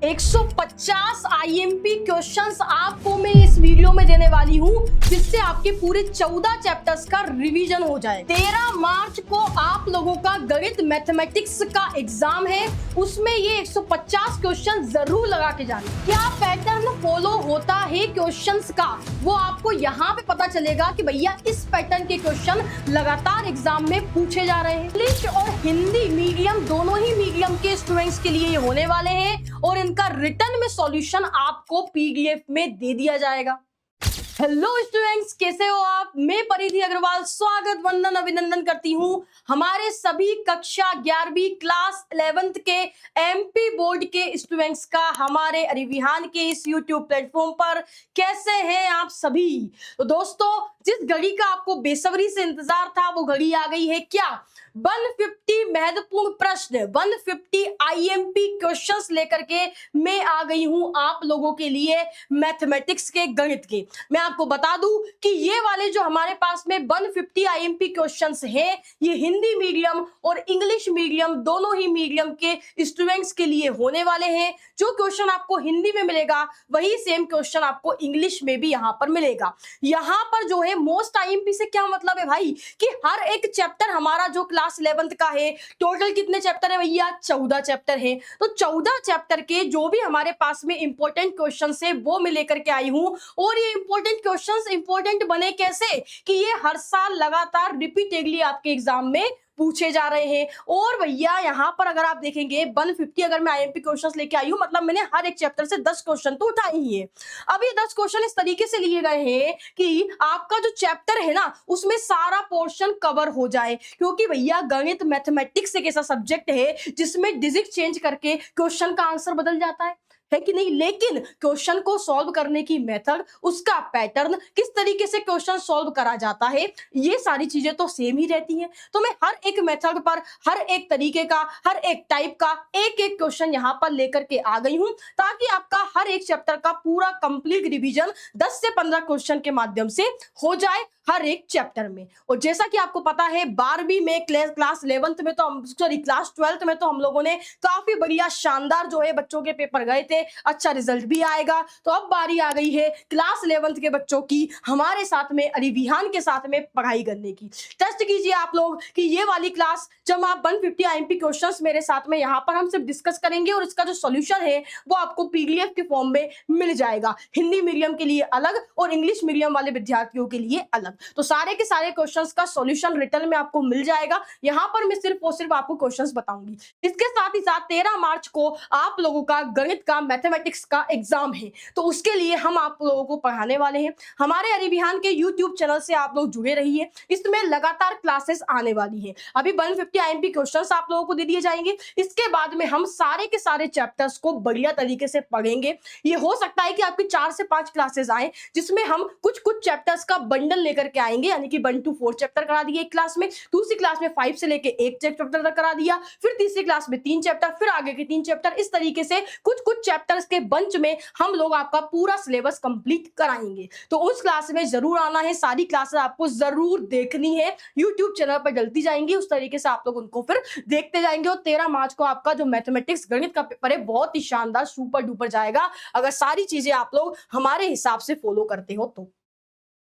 150 IMP questions आपको मैं इस वीडियो में देने वाली हूं, जिससे आपके पूरे 14 चैप्टर्स का रिवीजन हो जाए। 13 मार्च को आप लोगों का गणित मैथमेटिक्स का एग्जाम है, उसमें ये 150 क्वेश्चन जरूर लगा के जाना। क्या पैटर्न फॉलो होता है क्वेश्चंस का, वो आपको यहाँ पे पता चलेगा कि भैया इस पैटर्न के क्वेश्चन लगातार एग्जाम में पूछे जा रहे हैं। इंग्लिश और हिंदी मीडियम दोनों ही मीडियम के स्टूडेंट्स के लिए ये होने वाले हैं और इनका रिटर्न में सॉल्यूशन आपको पीडीएफ में दे दिया जाएगा। हेलो स्टूडेंट्स, कैसे हो आप? मैं परिधि अग्रवाल स्वागत वंदन अभिनंदन करती हूं हमारे सभी कक्षा 11वीं क्लास 11th के एमपी बोर्ड के स्टूडेंट्स का हमारे अरिविहान के इस यूट्यूब प्लेटफॉर्म पर। कैसे हैं आप सभी? तो दोस्तों, जिस घड़ी का आपको बेसब्री से इंतजार था वो घड़ी आ गई है। क्या 150 महत्वपूर्ण प्रश्न, 150 आईएमपी क्वेश्चंस लेकर के मैं आ गई हूं आप लोगों के लिए मैथमेटिक्स के, गणित के। मैं आपको बता दूं कि ये वाले जो हमारे पास में 150 आईएमपी क्वेश्चंस हैं, ये हिंदी मीडियम और इंग्लिश मीडियम दोनों ही मीडियम के स्टूडेंट्स के लिए होने वाले हैं। जो क्वेश्चन आपको हिंदी में मिलेगा वही सेम क्वेश्चन आपको इंग्लिश में भी यहाँ पर मिलेगा। यहाँ पर जो है मोस्ट आईएमपी से क्या मतलब है भाई, कि हर एक चैप्टर हमारा जो क्लास 11th का है, टोटल कितने चैप्टर है भैया? 14 चैप्टर है। तो 14 चैप्टर के जो भी हमारे पास में इंपॉर्टेंट क्वेश्चन है वो मैं लेकर के आई हूं। और ये इंपॉर्टेंट क्वेश्चंस इंपॉर्टेंट बने कैसे, कि ये हर साल लगातार रिपीटेडली आपके एग्जाम में पूछे जा रहे हैं। और भैया यहाँ पर अगर आप देखेंगे 150 अगर मैं आईएमपी क्वेश्चंस लेके आई हूं, मतलब मैंने हर एक चैप्टर से 10 क्वेश्चन तो उठाए ही है। अब ये 10 क्वेश्चन इस तरीके से लिए गए हैं कि आपका जो चैप्टर है ना उसमें सारा पोर्शन कवर हो जाए, क्योंकि भैया गणित मैथमेटिक्स एक ऐसा सब्जेक्ट है जिसमें डिजिट चेंज करके क्वेश्चन का आंसर बदल जाता है कि नहीं। लेकिन क्वेश्चन को सॉल्व करने की मेथड, उसका पैटर्न, किस तरीके से क्वेश्चन सॉल्व करा जाता है, ये सारी चीजें तो सेम ही रहती हैं। तो मैं हर एक मेथड पर, हर एक तरीके का, हर एक टाइप का एक एक क्वेश्चन यहाँ पर लेकर के आ गई हूं, ताकि आपका हर एक चैप्टर का पूरा कंप्लीट रिवीजन 10 से 15 क्वेश्चन के माध्यम से हो जाए हर एक चैप्टर में। और जैसा कि आपको पता है 12वीं में क्लास 11th में तो क्लास 12th में तो हम लोगों ने काफी बढ़िया शानदार जो है बच्चों के पेपर गए थे, अच्छा रिजल्ट भी आएगा। तो अब बारी आ गई है क्लास 11th के बच्चों की हमारे साथ में, अरिविहान के साथ में पढ़ाई करने की। टेस्ट कीजिए आप लोग कि ये वाली क्लास जब आप 150 आईएमपी क्वेश्चंस मेरे साथ में यहाँ पर हम सिर्फ डिस्कस करेंगे और इसका जो सोल्यूशन है वो आपको पीडीएफ के फॉर्म में मिल जाएगा। हिंदी मीडियम के लिए अलग और इंग्लिश मीडियम वाले विद्यार्थियों के लिए अलग। तो सारे के सारे क्वेश्चंस का सॉल्यूशन रिटर्न में आपको मिल जाएगा। यहाँ पर मैं सिर्फ और सिर्फ आपको क्वेश्चंस बताऊंगी। इसके साथ ही साथ 13 मार्च को आप लोगों का गणित का, मैथमेटिक्स का एग्जाम है, तो उसके लिए हम आप लोगों को पढ़ाने वाले हैं। हमारे अरिविहान के यूट्यूब चैनल से आप लोग जुड़े रहिए, इसमें लगातार क्लासेस आने वाली है। अभी 150 आईएमपी क्वेश्चंस आप लोगों को दे दिए जाएंगे, इसके बाद में हम सारे के सारे चैप्टर्स को बढ़िया तरीके से पढ़ेंगे। ये हो सकता है कि आपकी 4 से 5 क्लासेस आए, जिसमें हम कुछ चैप्टर्स का बंडल लेकर के आएंगे, यानी कि 1 to 4 चैप्टर करा दिए एक क्लास में, दूसरी क्लास में 5 से लेके 1 चैप्टर तक करा दिया, फिर तीसरी क्लास में 3 चैप्टर, फिर आगे के 3 चैप्टर। इस तरीके से कुछ चैप्टर्स के बंच में हम लोग आपका पूरा सिलेबस कंप्लीट कराएंगे। तो उस क्लास में जरूर आना है, सारी क्लासेस आपको जरूर देखनी है। यूट्यूब चैनल पर डलती जाएंगी, उस तरीके से आप लोग उनको फिर देखते जाएंगे। और 13 मार्च को आपका जो मैथमेटिक्स गणित का पेपर है बहुत ही शानदार सुपर डुपर जाएगा, अगर सारी चीजें आप लोग हमारे हिसाब से फॉलो करते हो तो।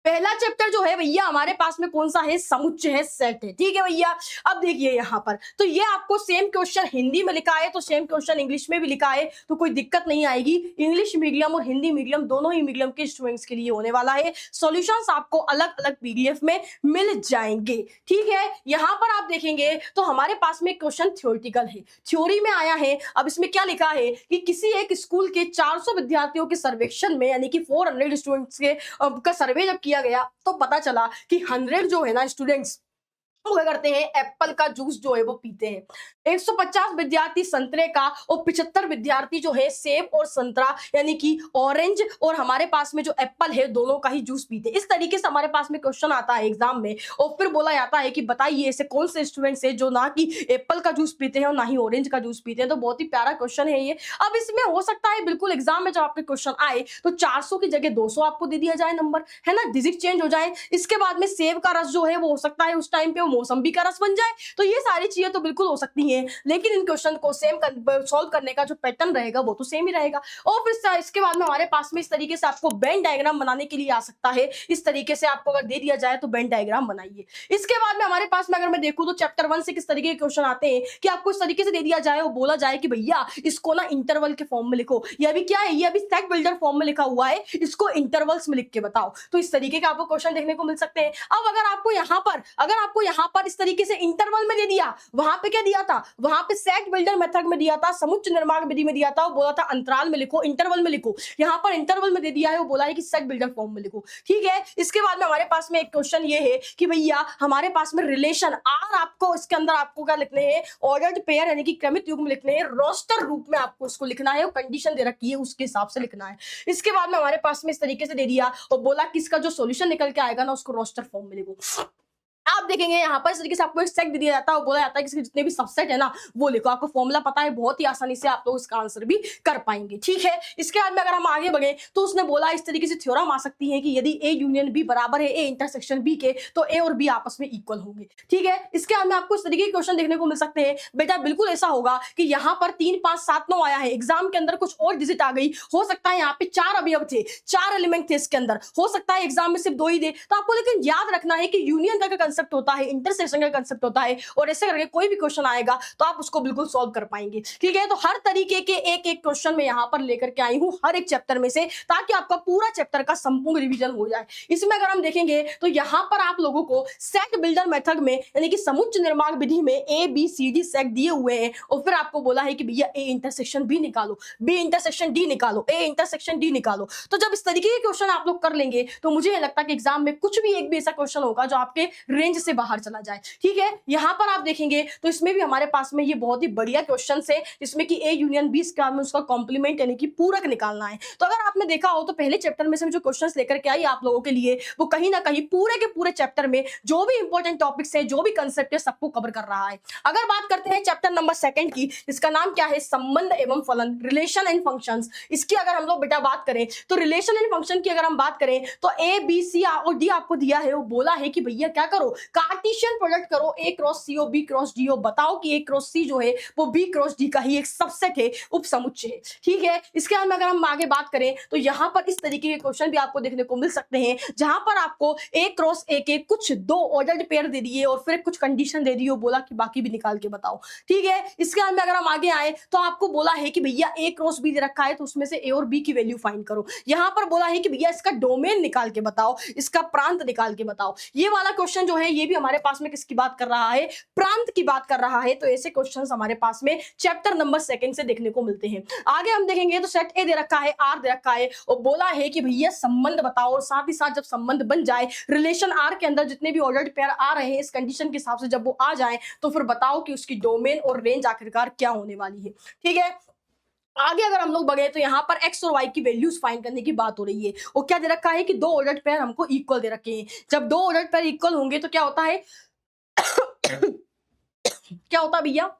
पहला चैप्टर जो है भैया हमारे पास में कौन सा है? समुच्चय है, सेट है। ठीक है भैया, अब देखिए यहाँ पर तो ये आपको सेम क्वेश्चन हिंदी में लिखा है तो सेम क्वेश्चन इंग्लिश में भी लिखा है, तो कोई दिक्कत नहीं आएगी। इंग्लिश मीडियम और हिंदी मीडियम दोनों ही मीडियम के स्टूडेंट्स के लिए होने वाला है। सॉल्यूशंस आपको अलग अलग पीडीएफ में मिल जाएंगे। ठीक है, यहाँ पर आप देखेंगे तो हमारे पास में क्वेश्चन थ्योरेटिकल है, थ्योरी में आया है। अब इसमें क्या लिखा है कि किसी एक स्कूल के 400 विद्यार्थियों के सर्वेक्षण में, यानी कि 400 स्टूडेंट्स के का सर्वे जब किया गया तो पता चला कि 100 जो है ना स्टूडेंट्स वो क्या करते हैं, एप्पल का जूस जो है वो पीते हैं। 150 विद्यार्थी संतरे का और 75 विद्यार्थी जो है सेब और संतरा, यानी कि ऑरेंज और हमारे पास में जो एप्पल है दोनों का ही जूस पीते हैं। इस तरीके से हमारे पास में क्वेश्चन आता है एग्जाम में, और फिर बोला जाता है कि बताइए ऐसे कौन से स्टूडेंट्स है जो ना कि एप्पल का जूस पीते हैं और ना ही ऑरेंज का जूस पीते हैं। तो बहुत ही प्यारा क्वेश्चन है ये। अब इसमें हो सकता है बिल्कुल एग्जाम में जब आपके क्वेश्चन आए तो 400 की जगह 200 आपको दे दिया जाए नंबर, है ना, डिजिट चेंज हो जाए। इसके बाद में सेब का रस जो है वो हो सकता है उस टाइम पे मौसम भी का रस बन जाए। तो ये सारी चीजें तो बिल्कुल हो सकती हैं, लेकिन इन क्वेश्चन को सेम सॉल्व करने का जो पैटर्न रहेगा वो तो सेम ही रहेगा। और फिर इसके बाद में हमारे पास में इस तरीके से आपको वेन डायग्राम बनाने के लिए आ सकता है। इस तरीके से आपको अगर दे दिया जाए तो वेन डायग्राम बनाइए। इसके बाद में हमारे पास में अगर मैं देखूं तो चैप्टर 1 से किस तरीके के क्वेश्चन आते हैं कि आपको इस तरीके से दे दिया जाए और बोला जाए कि भैया इसको ना इंटरवल के फॉर्म में लिखो। ये अभी क्या है, ये अभी सेट बिल्डर फॉर्म में लिखा हुआ है, इसको इंटरवल्स में लिख के बताओ। तो इस तरीके का आपको क्वेश्चन देखने को मिल सकते हैं। अब अगर आपको यहाँ पर इस तरीके से इंटरवल में दे दिया, वहां पे क्या दिया था, वहां पे सेट बिल्डर मेथड में दिया था, समुच्चय निर्माण विधि में दिया था, वो बोला था अंतराल में लिखो, इंटरवल में लिखो। यहाँ पर इंटरवल में दे दिया है, वो बोला है कि सेट बिल्डर फॉर्म में लिखो। ठीक है, इसके बाद में हमारे पास में एक क्वेश्चन ये है कि भैया हमारे पास में रिलेशन आर, आपको इसके अंदर आपको क्या लिखने हैं, ऑर्डर्ड पेयर यानी कि क्रमित युग्म लिखने हैं, रोस्टर रूप में आपको इसको लिखना है और कंडीशन दे रखी है उसके हिसाब से लिखना है। इसके बाद में हमारे पास में इस तरीके से दे दिया और बोला कि इसका जो सॉल्यूशन निकल के आएगा ना उसको रोस्टर फॉर्म में लिखो। आप देखेंगे यहाँ पर इस तरीके से आपको एक सेट दे दिया जाता है और बोला जाता है कि इसके जितने भी सबसेट है ना वो लिखो। आपको फॉर्मूला पता है, बहुत ही आसानी से आप लोग इसका आंसर भी कर पाएंगे। ठीक है, इसके बाद में अगर हम आगे बढ़े तो उसने बोला इस तरीके से थ्योरम आ सकती है कि यदि ए यूनियन बी बराबर है ए इंटरसेक्शन बी के तो ए और बी आपस में इक्वल होंगे। ठीक है, इसके बाद में आपको इस तरीके के क्वेश्चन देखने को मिल सकते हैं। बेटा बिल्कुल ऐसा होगा कि यहाँ पर 3 5 7 9 आया है, एग्जाम के अंदर कुछ और डिजिट आ गई, हो सकता है यहाँ पे 4 अवयव थे, 4 एलिमेंट थे इसके अंदर, हो सकता है एग्जाम में सिर्फ 2 ही दे। तो आपको लेकिन याद रखना है कि यूनियन का कंसेप्ट होता है, इंटरसेक्शन का कंसेप्ट होता है, और ऐसे करके कोई भी क्वेश्चन आएगा तो आप उसको बिल्कुल सॉल्व कर पाएंगे। ठीक है, तो हर तरीके के एक एक क्वेश्चन में यहाँ पर लेकर के आई हूँ हर एक चैप्टर में से, ताकि आपका पूरा चैप्टर का संपूर्ण रिवीजन हो जाए। इसमें अगर हम देखेंगे तो यहाँ पर आप लोगों को सेट बिल्डर मेथड में यानी कि समुच्चय निर्माण विधि में A B C D set दिए हुए हैं और फिर आपको बोला है कि भैया ए इंटरसेक्शन बी निकालो, बी इंटरसेक्शन डी निकालो, ए इंटरसेक्शन डी निकालो। तो जब इस तरीके के क्वेश्चन आप लोग कर लेंगे तो मुझे लगता है कि एग्जाम में कुछ भी एक भी ऐसा क्वेश्चन होगा जो आपके रेंज से बाहर चला जाए। ठीक है, यहां पर आप देखेंगे तो इसमें भी हमारे पास में ये बहुत ही बढ़िया क्वेश्चन है, जिसमें कि ए यूनियन बी इसके बाद में उसका कॉम्प्लीमेंट यानी कि पूरक निकालना है। तो अगर आपने देखा हो तो पहले चैप्टर में से जो क्वेश्चंस लेकर के आई आप लोगों के लिए, वो कहीं ना कहीं पूरे के पूरे चैप्टर में जो भी इंपॉर्टेंट टॉपिक्स है, जो भी कंसेप्ट है, सबको कवर कर रहा है। अगर बात करते हैं चैप्टर नंबर 2 की, जिसका नाम क्या है, संबंध एवं फलन, रिलेशन एंड फंक्शंस, इसकी अगर हम लोग बेटा बात करें तो रिलेशन एंड फंक्शन की अगर हम बात करें तो ए बी सी और डी आपको दिया है, वो बोला है कि भैया क्या करो, कार्टेशियन प्रोडक्ट करो, ए क्रॉस सी हो, बी क्रॉस डी हो। बताओ कि ए क्रॉस सी जो है वो बी क्रॉस डी का ही एक सबसेट है, उपसमुच्चय है। ठीक है, इसके बाद में अगर हम आगे बात करें तो यहां पर इस तरीके के क्वेश्चन भी आपको देखने को मिल सकते हैं, जहां पर आपको ए क्रॉस ए के कुछ 2 ऑर्डर्ड पेयर दे दिए और फिर कुछ कंडीशन दे दी हो, बोला कि बाकी भी निकाल के बताओ। ठीक है, इसके बाद में अगर हम आगे आए तो आपको बोला है कि भैया ए क्रॉस बी दे रखा है तो उसमें से ए और बी की वैल्यू फाइंड करो। यहां पर बोला है कि भैया इसका डोमेन निकाल के बताओ, इसका प्रांत निकाल के बताओ। ये वाला क्वेश्चन जो है ये भी हमारे पास में किसकी बात कर रहा है, प्रांत की बात कर रहा है। तो ऐसे क्वेश्चंस हमारे पास में चैप्टर नंबर 2 से देखने को मिलते हैं। आगे हम देखेंगे तो सेट ए दे रखा है, आर दे रखा है और बोला है कि भैया संबंध बताओ, और साथ ही साथ जब संबंध बन जाए रिलेशन आर के अंदर जितने भी ऑर्डर्ड पेयर आ रहे हैं इस कंडीशन के हिसाब से जब वो आ जाए तो फिर बताओ कि उसकी डोमेन और रेंज आखिरकार क्या होने वाली है। ठीक है, आगे अगर हम लोग बढ़े तो यहाँ पर x और y की वैल्यूज फाइंड करने की बात हो रही है। और क्या दे रखा है कि 2 ऑर्डर्ड पेयर हमको इक्वल दे रखे हैं। जब 2 ऑर्डर्ड पेयर इक्वल होंगे तो क्या होता है क्या होता है भैया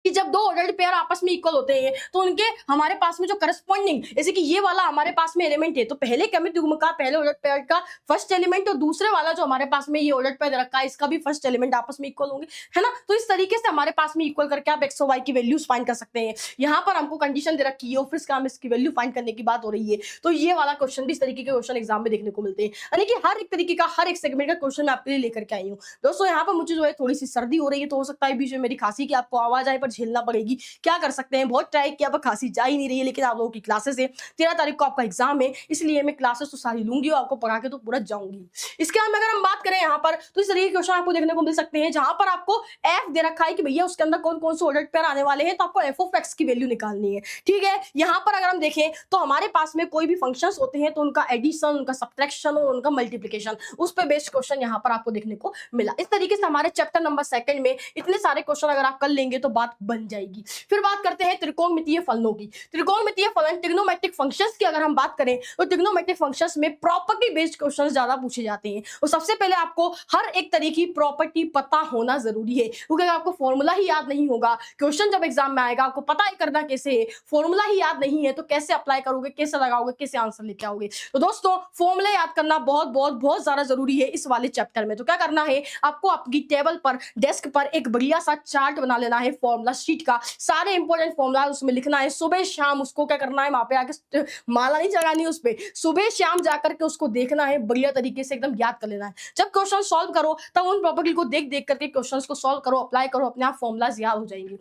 कि जब 2 ऑर्डर्ड पेयर आपस में इक्वल होते हैं तो उनके हमारे पास में जो करस्पॉन्डिंग, जैसे कि ये वाला हमारे पास में एलिमेंट है तो पहले क्रमित युग्म का पहले ऑर्डर्ड पेयर का फर्स्ट एलिमेंट और दूसरे वाला जो हमारे पास में ये ऑर्डर्ड पेयर रखा है इसका भी फर्स्ट एलिमेंट आपस में इक्वल होंगे, है ना। तो इस तरीके से हमारे पास में इक्वल करके आप एक्स और वाई की वैल्यूज फाइंड कर सकते हैं। यहाँ पर हमको कंडीशन दे रखी है और फिर इसकी वैल्यू फाइंड करने की बात हो रही है। तो ये वाला क्वेश्चन भी इस तरीके के क्वेश्चन एग्जाम में देखने को मिलते हैं, यानी कि हर एक तरीके का हर एक सेगमेंट का क्वेश्चन मैं आपके लिए लेकर के आई हूँ। दोस्तों यहाँ पर मुझे जो है थोड़ी सी सर्दी हो रही है तो हो सकता है बीच में मेरी खांसी की आपको आवाज आए पर झेलना पड़ेगी। क्या कर सकते हैं, बहुत ट्राई किया पर खांसी जा ही नहीं रही है। लेकिन आप लोगों की क्लासेस है, 13 तारीख को आपका एग्जाम है, इसलिए मैं क्लासेस तो सारी लूंगी और आपको पढ़ा के तो पूरा जाऊंगी। इसके बाद में अगर हम बात करें यहाँ पर तो इस तरीके के क्वेश्चन आपको देखने को मिल सकते हैं, जहां पर आपको एफ दे रखा है कि भैया उसके अंदर कौन कौन से ऑर्डर्ड पेयर आने वाले हैं, तो आपको एफ ऑफ एक्स की वैल्यू निकालनी है। ठीक है, यहाँ पर अगर हम देखें तो हमारे पास में कोई भी फंक्शंस होते हैं तो उनका एडिशन, उनका सब्ट्रैक्शन और उनका मल्टीप्लिकेशन, उस पर बेस्ड क्वेश्चन यहाँ पर आपको देखने को मिला। इस तरीके से हमारे चैप्टर नंबर 2 में इतने सारे क्वेश्चन अगर आप कर लेंगे तो बात बन जाएगी। फिर बात करते हैं त्रिकोणमितीय फलनों की। त्रिकोणमितीय फलन ट्रिग्नोमेट्रिक फंक्शंस की अगर हम बात करें तो ट्रिग्नोमेट्रिक फंक्शंस में प्रॉपर्टी बेस्ड क्वेश्चंस ज्यादा पूछे जाते हैं। और सबसे पहले आपको हर एक तरह की प्रॉपर्टी पता होना जरूरी है, क्योंकि अगर आपको फॉर्मूला ही याद नहीं होगा, क्वेश्चन जब एग्जाम में आएगा आपको पता ही करना कैसे है, फॉर्मूला ही याद नहीं है तो कैसे अप्लाई करोगे, कैसे लगाओगे, कैसे आंसर लेके आओगे। तो दोस्तों फॉर्मूला याद करना बहुत बहुत बहुत ज्यादा जरूरी है इस वाले चैप्टर में। तो क्या करना है, आपको आपकी टेबल पर, डेस्क पर एक बढ़िया सा चार्ट बना लेना है फॉर्मूला शीट का, सारे इंपॉर्टेंट फॉर्मूला उसमें लिखना है। सुबह शाम उसको क्या करना है, वहां पे आके माला नहीं चढ़ानी है उस पे, सुबह शाम जाकर के उसको देखना है, बढ़िया तरीके से एकदम याद कर लेना है। जब क्वेश्चन सॉल्व करो तब उन प्रॉपर्टी को देख देख करके क्वेश्चंस को सॉल्व करो, अप्लाई करो, अपने आप फॉर्मूलाज याद हो जाएंगे।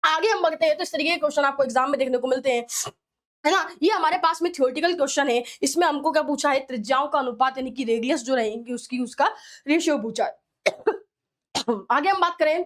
आगे हम बढ़ते हैं तो इस तरीके के क्वेश्चन आपको एग्जाम में देखने को मिलते हैं, है ना। ये हमारे पास में थ्योरेटिकल क्वेश्चन है। इसमें हमको क्या पूछा है, त्रिज्याओं का अनुपात यानी कि रेडियस जो रहेंगी उसका रेशियो पूछा है। आगे हम बात करें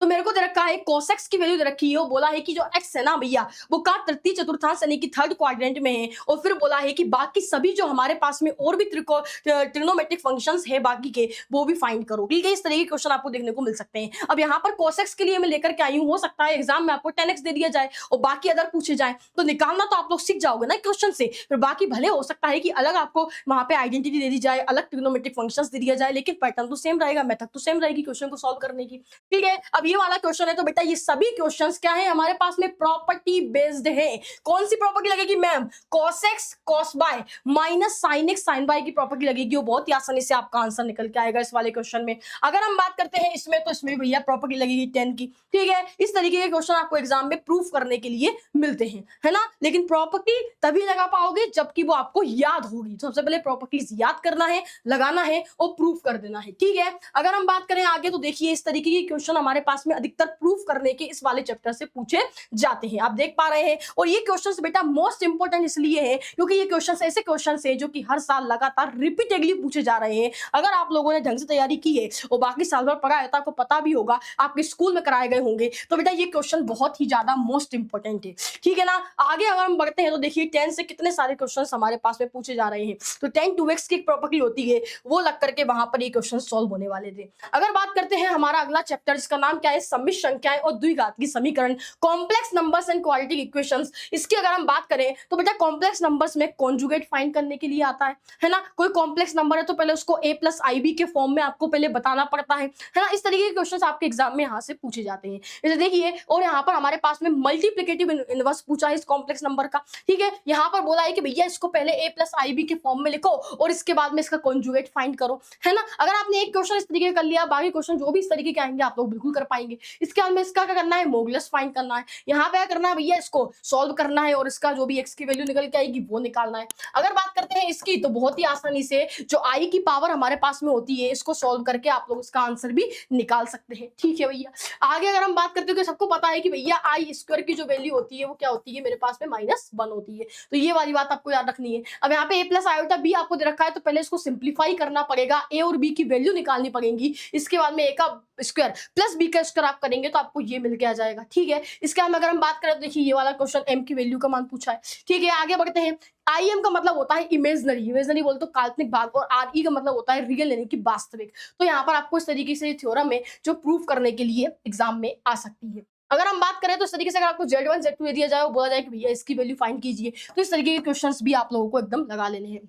तो मेरे को दे रखा है कोसेक्स की वैल्यू दे रखी है। वो बोला है कि जो एक्स है ना भैया वो का तृतीय चतुर्थांश यानी कि थर्ड क्वाड्रेंट में है। और फिर बोला है कि बाकी सभी जो हमारे पास में और भी ट्रिग्नोमेट्रिक फंक्शंस है बाकी के वो भी फाइंड करो। ठीक है, इस तरह के क्वेश्चन आपको देखने को मिल सकते हैं। अब यहाँ पर कोसेक्स के लिए मैं लेकर के आई हूँ, हो सकता है एग्जाम में आपको 10x दे दिया जाए और बाकी अदर पूछे जाए तो निकालना तो आप लोग सीख जाओगे ना क्वेश्चन से। फिर बाकी भले हो सकता है कि अलग आपको वहां पे आइडेंटिटी दे दी जाए, अलग ट्रिग्नोमेट्रिक फंक्शंस दे दिया जाए, लेकिन पैटर्न तो सेम रहेगा, मेथड तो सेम रहेगी क्वेश्चन को सॉल्व करने की। ठीक है, अब ये वाला क्वेश्चन है तो बेटा ये सभी क्वेश्चंस क्या है हमारे पास में, प्रॉपर्टी बेस्ड है। कौन सी प्रॉपर्टी लगेगी ma'am, cos x cos y minus sin x sin y की प्रॉपर्टी लगेगी। वो बहुत ही आसानी से आपका आंसर निकल के आएगा इस वाले क्वेश्चन में। अगर हम बात करते हैं इसमें तो इसमें भैया प्रॉपर्टी लगेगी 10 की। ठीक है, इस तरीके के क्वेश्चन आपको एग्जाम में प्रूफ करने के लिए मिलते हैं, है ना। लेकिन प्रॉपर्टी तभी लगा पाओगे जबकि वो आपको याद होगी। तो सबसे पहले प्रॉपर्टीज याद करना है, लगाना है और प्रूफ कर देना है। ठीक है, अगर हम बात करें आगे तो देखिए इस तरीके के क्वेश्चन हमारे पास में अधिकतर प्रूफ करने के इस वाले चैप्टर से पूछे जाते हैं, आप देख पा रहे हैं। और ये क्वेश्चंस बेटा मोस्ट इंपोर्टेंट इसलिए है क्योंकि ये क्वेश्चंस ऐसे क्वेश्चंस है जो कि हर साल लगातार रिपीटेडली पूछे जा रहे हैं। अगर आप लोगों ने ढंग से तैयारी की है और बाकी साल भर पढ़ा है तो आपको पता भी होगा, आपके स्कूल में कराए गए होंगे, तो बेटा ये क्वेश्चन बहुत ही ज्यादा मोस्ट इंपोर्टेंट है। ठीक है ना। आगे अगर हम बढ़ते हैं तो देखिए 10 से कितने सारे क्वेश्चन हमारे पास में पूछे जा रहे हैं। तो 10 2x की एक प्रॉपर्टी होती है, वो लग करके वहां पर ये क्वेश्चन सॉल्व होने वाले थे। अगर बात करते हैं हमारा अगला चैप्टर जिसका नाम क्या है, सम्मिश्र संख्याएं और द्विघात की समीकरण, complex numbers and quadratic equations. इसकी अगर हम बात करें तो बेटा कॉम्प्लेक्स नंबर्स में कॉन्जुगेट फाइंड करने के लिए आता है ना। कोई कॉम्प्लेक्स नंबर है तो पहले उसको a प्लस IB के फॉर्म में आपको पहले बताना पड़ता है ना। इस तरीके के क्वेश्चंस आपके एग्जाम में यहाँ से पूछे जाते हैं, जैसे देखिए। और यहाँ पर हमारे पास में मल्टीप्लिकेटिव इनवर्स पूछा है इस कॉम्प्लेक्स नंबर का। ठीक है, यहाँ पर बोला है कि भैया इसको पहले a प्लस IB के फॉर्म में लिखो और इसके बाद में इसका कॉन्जुगेट फाइंड करो, है ना। अगर आपने एक क्वेश्चन इस तरीके कर लिया, बाकी क्वेश्चन जो भी इस तरीके के आएंगे आप लोग बिल्कुल कर पाएंगे। इसके बाद में इसका क्या करना है, मॉड्यूलस फाइंड करना है। यहाँ पे क्या करना है भैया, इसको सॉल्व करना है और इसका जो भी x की वैल्यू निकल के आएगी वो निकालना है। अगर बात करते हैं इसकी तो बहुत ही आसानी से जो i की पावर हमारे पास में होती है इसको सॉल्व करके आप लोग इसका आंसर भी निकाल सकते हैं। ठीक है भैया। आगे अगर हम बात करते हैं तो सबको पता है कि भैया i स्क्वायर की जो वैल्यू होती है वो क्या होती है, मेरे पास में -1 होती है। तो ये वाली बात आपको याद रखनी है। अब यहाँ पे a प्लस आयोटा b आपको दे रखा है तो पहले इसको सिंप्लीफाई करना पड़ेगा, a और b की वैल्यू निकालनी पड़ेगी। इसके बाद में a का स्क्वायर प्लस b का स्क्वायर आप करेंगे तो आपको ये मिल के आ जाएगा। ठीक है, इसके बाद अगर हम बात करें तो देखिए ये वाला क्वेश्चन m की वैल्यू का मान पूछा है। ठीक है, आगे बढ़ते हैं। IM का मतलब होता है इमेजनरी, इमेजनरी बोलते तो काल्पनिक भाग, और RE का मतलब होता है रियल यानी कि वास्तविक। तो यहाँ पर आपको इस तरीके से थ्योरम है जो प्रूफ करने के लिए एग्जाम में आ सकती है। अगर हम बात करें तो इस तरीके से अगर आपको Z1 Z2 दे दिया जाए, बोला जाए कि भैया इसकी वैल्यू फाइंड कीजिए, तो इस तरीके के क्वेश्चंस भी आप लोगों को एकदम लगा लेने हैं।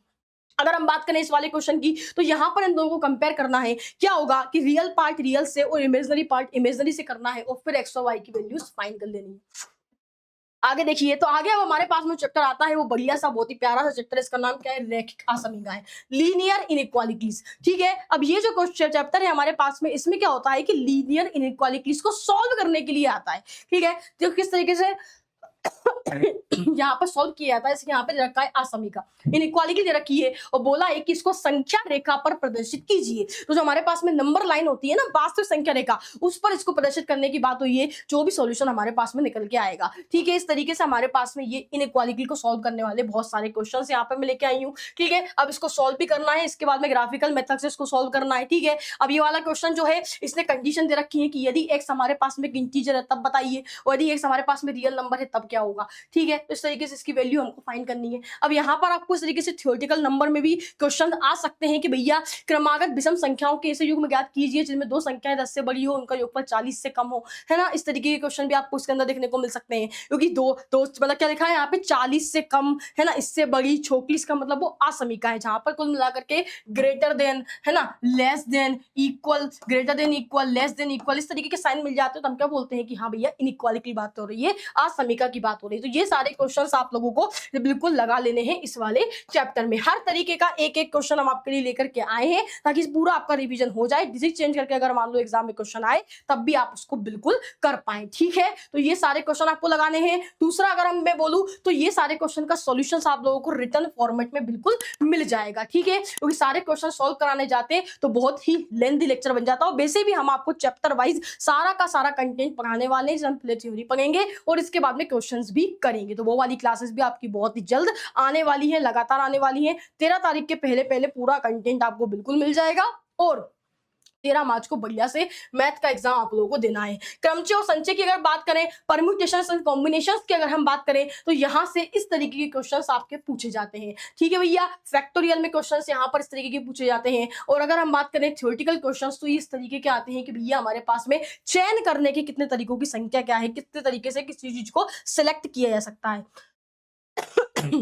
अगर हम बात करें इस वाले क्वेश्चन की तो यहाँ पर इन दोनों को कंपेयर करना है। क्या होगा कि रियल पार्ट रियल से और इमेजिनरी पार्ट इमेजिनरी से करना है और फिर x और y की वैल्यूज फाइंड कर लेनी है। आगे देखिए तो आगे अब हमारे पास में चैप्टर आता है, वो बढ़िया सा बहुत ही प्यारा सा चैप्टर, इसका नाम क्या है, रैखिक असमीकरण, लीनियर इनइक्वालिटीज। ठीक है, अब ये जो चैप्टर है हमारे पास में, इसमें क्या होता है कि लीनियर इनइक्वालिटीज को सॉल्व करने के लिए आता है। ठीक है, तो किस तरीके से यहाँ पर सॉल्व किया जाता है, यहाँ पे रखा है असमीकरण, इनइक्वालिटी दे रखी है और बोला है कि इसको संख्या रेखा पर प्रदर्शित कीजिए। तो जो हमारे पास में नंबर लाइन होती है ना, वास्तविक संख्या रेखा, उस पर इसको प्रदर्शित करने की बात हुई है, जो भी सॉल्यूशन हमारे पास में निकल के आएगा। ठीक है, इस तरीके से हमारे पास में ये इनइक्वालिटी को सॉल्व करने वाले बहुत सारे क्वेश्चन यहाँ पे मैं लेके आई हूँ। ठीक है, अब इसको सॉल्व भी करना है, इसके बाद में ग्राफिकल मेथड से इसको सॉल्व करना है। ठीक है, अब ये वाला क्वेश्चन जो है इसने कंडीशन दे रखी है कि यदि x हमारे पास में इंटीजर है तब बताइए, और यदि x हमारे पास में रियल नंबर है तब क्या होगा, ठीक है। तो इस तरीके से इसकी वैल्यू हमको फाइंड करनी है। अब यहाँ पर आपको इस तरीके से थ्योरेटिकल नंबर में भी क्वेश्चन आ सकते हैं कि भैया क्रमागत विषम संख्याओं के ऐसे युग्म ज्ञात कीजिए जिनमें दो संख्याएं 10 से बड़ी हो, उनका योगफल 40 से कम हो, है ना। इस तरीके के क्वेश्चन भी आपको इसके अंदर देखने को मिल सकते हैं, क्योंकि दो दो मतलब क्या लिखा है यहाँ पे 40 से कम, है ना, इससे बड़ी, छोटी, इसका मतलब वो असमीका है जहां पर कुल मिलाकर के ग्रेटर देन, है ना, less than, equal, greater than, equal, less than, equal, इस तरीके के साइन मिल जाते हैं तो हम क्या बोलते हैं कि हाँ भैया इनइक्वालिटी की बात हो रही है, असमीका की बात हो रही है। तो ये सारे क्वेश्चंस आप लोगों को बिल्कुल लगा लेने हैं इस वाले चैप्टर में। हर तरीके का एक एक क्वेश्चन हम आपके लिए लेकर के आए हैं ताकि पूरा आपका रिवीजन हो जाए। डिजिट चेंज करके अगर मान लो एग्जाम में क्वेश्चन आए तब भी आप उसको बिल्कुल कर पाए, ठीक है। तो ये सारे क्वेश्चन आपको लगाने हैं। दूसरा अगर हम मैं बोलूं तो ये सारे क्वेश्चन का सॉल्यूशंस आप लोगों को रिटर्न फॉर्मेट में बिल्कुल मिल जाएगा, ठीक है, क्योंकि सारे क्वेश्चन सॉल्व कराने जाते तो बहुत ही लेंथी लेक्चर बन जाता है। वैसे भी हम आपको चैप्टर वाइज सारा का सारा कंटेंट पढ़ाने वाले हैं, हम पहले थ्योरी पढ़ेंगे और इसके बाद में क्वेश्चंस भी करेंगे। तो वो वाली क्लासेस भी आपकी बहुत ही जल्द आने वाली है, लगातार आने वाली है। 13 तारीख के पहले पहले पूरा कंटेंट आपको बिल्कुल मिल जाएगा और 13 मार्च को बढ़िया से मैथ का एग्जाम आप लोगों को देना है। क्रमचय और संचय की अगर बात करें, परम्यूटेशंस एंड कॉम्बिनेशंस की अगर हम बात करें तो यहां से इस तरीके के क्वेश्चंस आपके पूछे जाते हैं, ठीक है भैया। फैक्टोरियल में क्वेश्चंस यहां पर इस तरीके के पूछे जाते हैं। और अगर हम बात करें थ्योरेटिकल क्वेश्चंस तो इस तरीके के आते हैं कि भैया हमारे पास में चयन करने के कितने तरीकों की संख्या क्या है, कितने तरीके से किसी चीज को सिलेक्ट किया जा सकता है।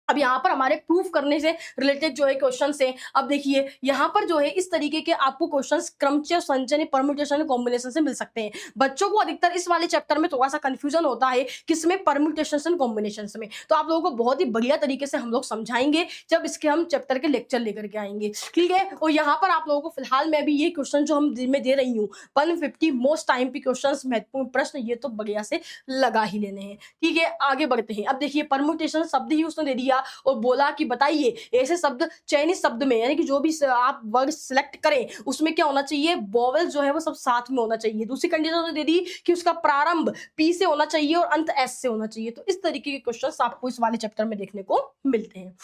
अब यहाँ पर हमारे प्रूफ करने से रिलेटेड जो है क्वेश्चन है, अब देखिए यहाँ पर जो है इस तरीके के आपको क्वेश्चंस क्रमचय, संचय, परम्यूटेशन, कॉम्बिनेशन से मिल सकते हैं। बच्चों को अधिकतर इस वाले चैप्टर में थोड़ा सा कंफ्यूजन होता है किसमें, परम्यूटेशन एंड कॉम्बिनेशन में। तो आप लोगों को बहुत ही बढ़िया तरीके से हम लोग समझाएंगे जब इसके हम चैप्टर के लेक्चर लेकर के आएंगे, ठीक है। और यहाँ पर आप लोगों को फिलहाल मैं भी ये क्वेश्चन जो हम मैं दे रही हूँ 150 मोस्ट टाइम पे क्वेश्चन, महत्वपूर्ण प्रश्न, ये तो बढ़िया से लगा ही लेने हैं, ठीक है। आगे बढ़ते हैं। अब देखिए परम्यूटेशन शब्द ही उसने दे दिया और बोला कि बताइए ऐसे शब्द, चयनित शब्द में यानी कि जो भी आप वर्ड सिलेक्ट करें उसमें क्या होना चाहिए, वोवेल जो है वो सब साथ में होना चाहिए। दूसरी कंडीशन उन्होंने दे दी कि उसका प्रारंभ पी से होना चाहिए और अंत एस से होना चाहिए। तो इस तरीके के क्वेश्चंस आपको इस वाले चैप्टर में देखने को मिलते हैं,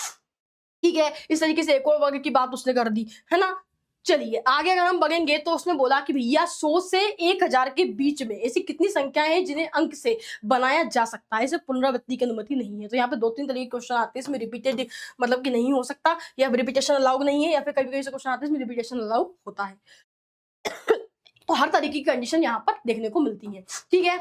ठीक है। इस तरीके से एक और वर्ग की बात उसने कर दी, है ना। चलिए आगे अगर हम बढ़ेंगे तो उसने बोला कि भैया 100 से 1000 के बीच में ऐसी कितनी संख्याएं हैं जिन्हें अंक से बनाया जा सकता है, इसे पुनरावृत्ति की अनुमति नहीं है। तो यहाँ पे 2-3 तरीके के क्वेश्चन आते हैं, इसमें रिपीटेड मतलब कि नहीं हो सकता, या रिपीटेशन अलाउड नहीं है, या फिर कभी कभी ऐसे क्वेश्चन आते हैं इसमें रिपीटेशन अलाउड होता है। तो हर तरीके की कंडीशन यहाँ पर देखने को मिलती है, ठीक है।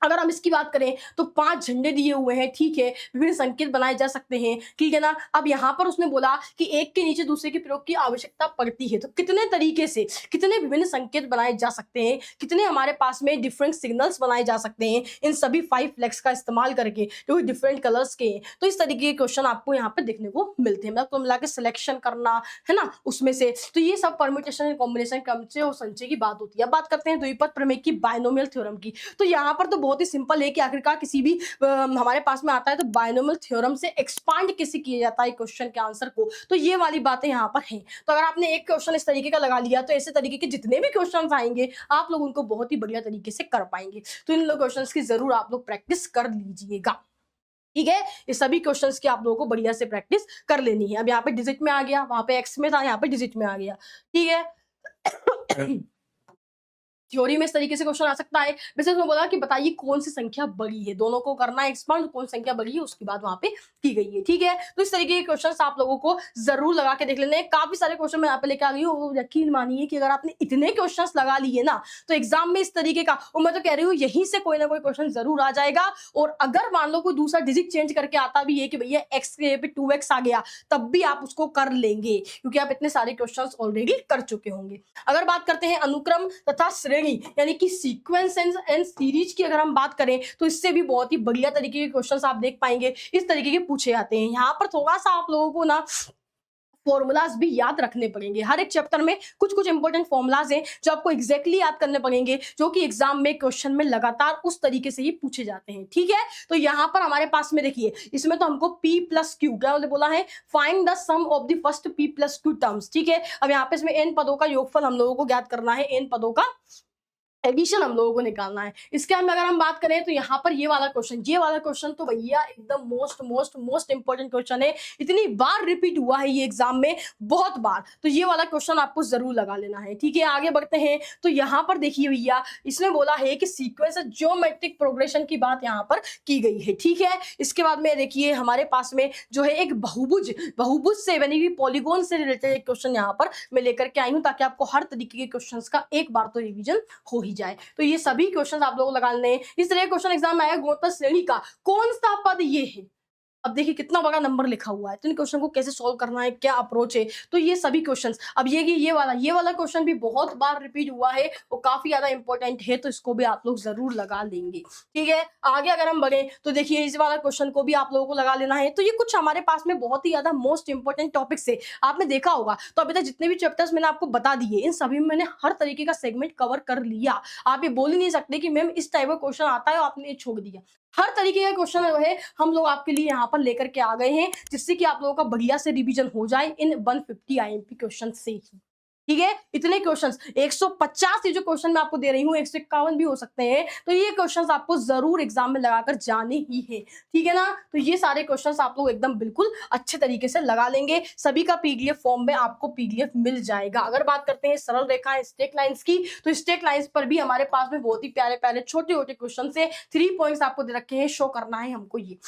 अगर हम इसकी बात करें तो 5 झंडे दिए हुए हैं, ठीक है, विभिन्न संकेत बनाए जा सकते हैं, ठीक है ना। अब यहाँ पर उसने बोला कि एक के नीचे दूसरे के प्रयोग की आवश्यकता पड़ती है, तो कितने तरीके से कितने विभिन्न संकेत बनाए जा सकते हैं, कितने हमारे पास में डिफरेंट सिग्नल्स बनाए जा सकते हैं इन सभी 5 फ्लैग्स का इस्तेमाल करके जो डिफरेंट कलर्स के हैं। तो इस तरीके के क्वेश्चन आपको यहाँ पर देखने को मिलते हैं, मतलब तो मिला के सिलेक्शन करना, है ना, उसमें से। तो ये सब परम्यूटेशन, कॉम्बिनेशन, क्रमचय और संचय की बात होती है। अब बात करते हैं द्विपद प्रमेय की, बायनोमियल थ्योरम की। तो यहाँ पर तो बहुत ही सिंपल है कि आखिरकार किसी भी हमारे पास में आता है तो बायनोमियल थ्योरम से एक्सपांड कैसे किया जाता है क्वेश्चन के आंसर को, तो ये वाली बातें यहाँ पर हैं। तो अगर आपने एक क्वेश्चन इस तरीके का लगा लिया तो ऐसे तरीके के जितने भी क्वेश्चन आएंगे आप लोग उनको बहुत ही बढ़िया तरीके से कर पाएंगे। तो इन लोग क्वेश्चंस की जरूर आप लोग प्रैक्टिस कर लीजिएगा, ठीक है। ये सभी क्वेश्चंस की आप लोगों को बढ़िया से प्रैक्टिस कर लेनी है। अब यहाँ पे डिजिट में आ गया, वहां पे एक्स में था, यहाँ पे डिजिट में आ गया, ठीक है। थ्योरी में इस तरीके से क्वेश्चन आ सकता है। वैसे उसने बोला कि बताइए कौन सी संख्या बड़ी है, दोनों को करना है एक्सपांड, कौन संख्या बड़ी है उसकी बात वहां पे की गई है, ठीक है। तो इस तरीके के क्वेश्चंस आप लोगों को जरूर लगा के देख लेने हैं। काफी सारे क्वेश्चन मैं यहाँ पे लेके आ गई हूँ, यकीन मानिए कि अगर आपने इतने क्वेश्चन लगा लिए ना तो एग्जाम में इस तरीके का, और मैं तो कह रही हूँ यहीं से कोई ना कोई क्वेश्चन जरूर आ जाएगा। और अगर मान लो कोई दूसरा डिजिट चेंज करके आता भी है कि भैया एक्स के पे 2x आ गया, तब भी आप उसको कर लेंगे क्योंकि आप इतने सारे क्वेश्चन ऑलरेडी कर चुके होंगे। अगर बात करते हैं अनुक्रम तथा श्रेणी यानी कि सीक्वेंस एंड सीरीज की अगर हम बात करें तो इससे भी बहुत ही बढ़िया तरीके के क्वेश्चंस आप देख पाएंगे, इस तरीके के पूछे जाते हैं। यहाँ पर थोड़ा सा आप लोगों को ना फॉर्मूलाज भी याद रखने पड़ेंगे। हर एक चैप्टर में कुछ कुछ इंपॉर्टेंट फॉर्मूलाज हैं जो आपको एग्जैक्टली याद करने पड़ेंगे, जो कि एग्जाम में क्वेश्चन में लगातार उस तरीके से ही पूछे जाते हैं, ठीक है। तो यहाँ पर हमारे पास में देखिए, इसमें तो हमको p प्लस क्यू क्या बोला है, find the sum of the first p plus q terms, ठीक है। अब यहाँ पे इसमें n पदों का योगफल हम लोगों को ज्ञात करना है, n पदों का एडिशन हम लोगों को निकालना है। इसके अंदर अगर हम बात करें तो यहाँ पर ये वाला क्वेश्चन तो भैया एकदम मोस्ट इंपॉर्टेंट क्वेश्चन है। इतनी बार रिपीट हुआ है ये एग्जाम में, बहुत बार, तो ये वाला क्वेश्चन आपको जरूर लगा लेना है। ठीक है, आगे बढ़ते हैं। तो यहाँ पर देखिए भैया, इसमें बोला है कि सीक्वेंस ज्योमेट्रिक प्रोग्रेशन की बात यहाँ पर की गई है। ठीक है, इसके बाद में देखिए हमारे पास में जो है एक बहुभुज से यानी कि पॉलीगॉन से रिलेटेड एक क्वेश्चन यहाँ पर मैं लेकर के आई हूँ, ताकि आपको हर तरीके के क्वेश्चन का एक बार तो रिविजन हो ही जाए। तो ये सभी क्वेश्चन आप लोगों को लगा लेने हैं। इस तरह क्वेश्चन एग्जाम में आया, गुणोत्तर श्रेणी का कौन सा पद ये है। अब देखिए कितना बड़ा नंबर लिखा हुआ है, तो इन क्वेश्चन को कैसे सॉल्व करना है, क्या अप्रोच है, तो ये सभी क्वेश्चंस। अब ये वाला क्वेश्चन भी बहुत बार रिपीट हुआ है और काफी ज्यादा इंपॉर्टेंट है, तो इसको भी आप लोग जरूर लगा लेंगे। ठीक है, आगे अगर हम बढ़े तो देखिए इस वाला क्वेश्चन को भी आप लोगों को लगा लेना है। तो ये कुछ हमारे पास में बहुत ही ज्यादा मोस्ट इंपॉर्टेंट टॉपिक्स है, आपने देखा होगा। तो अभी तक जितने भी चैप्टर्स मैंने आपको बता दिए, इन सभी में मैंने हर तरीके का सेगमेंट कवर कर लिया। आप ये बोल ही नहीं सकते कि मैम इस टाइप का क्वेश्चन आता है और आपने ये छोड़ दिया। हर तरीके का क्वेश्चन जो है हम लोग आपके लिए यहाँ पर लेकर के आ गए हैं, जिससे कि आप लोगों का बढ़िया से रिवीजन हो जाए इन 150 आईएमपी क्वेश्चन से ही। ठीक है, इतने क्वेश्चंस 150 ये जो क्वेश्चन मैं आपको दे रही हूँ, 151 भी हो सकते हैं, तो ये क्वेश्चंस आपको जरूर एग्जाम में लगाकर जाने ही है। ठीक है ना, तो ये सारे क्वेश्चंस आप लोग एकदम बिल्कुल अच्छे तरीके से लगा लेंगे। सभी का पीडीएफ फॉर्म में आपको पीडीएफ मिल जाएगा। अगर बात करते हैं सरल रेखा स्टेक लाइंस की, तो स्टेक लाइंस पर भी हमारे पास में बहुत ही प्यारे प्यारे छोटे छोटे क्वेश्चन से 3 पॉइंट्स आपको दे रखे हैं, शो करना है हमको ये।